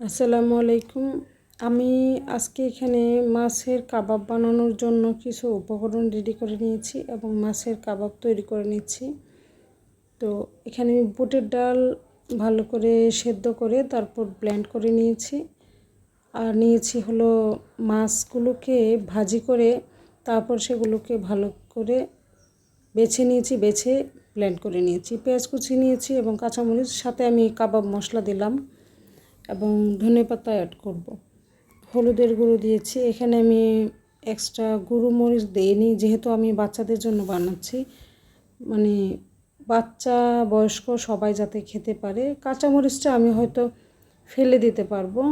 আসসালামু আলাইকুম। আমি আজকে এখানে মাছের কাবাব বানানোর জন্য কিছু উপকরণ রেডি করে নিয়েছি এবং মাছের কাবাব তৈরি করে নিচ্ছি। তো এখানে আমি বুটের ডাল ভালো করে সেদ্ধ করে তারপর ব্লেন্ড করে নিয়েছি। আর নিয়েছি হলো মাছগুলোকে ভাজি করে তারপর সেগুলোকে ভালো করে বেছে ব্লেন্ড করে নিয়েছি। পেঁয়াজ কুচি নিয়েছি এবং কাঁচামরিচ, সাথে আমি কাবাব মশলা দিলাম এবং ধনেপাতা অ্যাড করব। হলুদের গুঁড়ো দিয়েছি। এখানে আমি এক্সট্রা গুঁড়ো মরিচ দিইনি, যেহেতু আমি বাচ্চাদের জন্য বানাচ্ছি, মানে বাচ্চা বয়স্ক সবাই যাতে খেতে পারে। কাঁচামরিচটা আমি হয়তো ফেলে দিতে পারবো,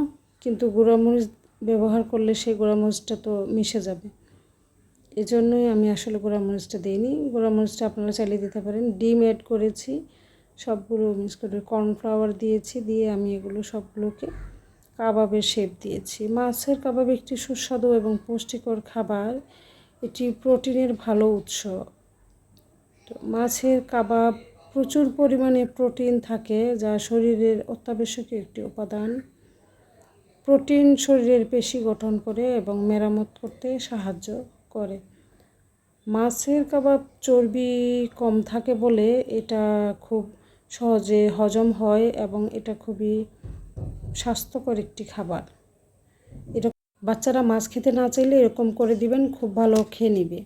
কিন্তু গুঁড়ামরিচ ব্যবহার করলে সেই গুঁড়ামরিচটা তো মিশে যাবে। এজন্যই আমি আসলে গুঁড়ামরিচটা দিইনি। গুঁড়ামরিচটা আপনারা চালিয়ে দিতে পারেন। ডিম অ্যাড করেছি, সবগুলো মিক্স করে কর্নফ্লাওয়ার দিয়েছি, দিয়ে আমি এগুলো সবগুলোকে কাবাবের শেপ দিয়েছি। মাছের কাবাব একটি সুস্বাদু এবং পুষ্টিকর খাবার। এটি প্রোটিনের ভালো উৎস। তো মাছের কাবাব প্রচুর পরিমাণে প্রোটিন থাকে, যা শরীরের অত্যাবশ্যকীয় একটি উপাদান। প্রোটিন শরীরের পেশি গঠন করে এবং মেরামত করতে সাহায্য করে। মাছের কাবাব চর্বি কম থাকে বলে এটা খুব সহজে হজম হয় এবং এটা খুবই স্বাস্থ্যকর একটি খাবার। এটা বাচ্চারা মাছ খেতে না চাইলে এরকম করে দিবেন, খুব ভালো খেয়ে নেবে।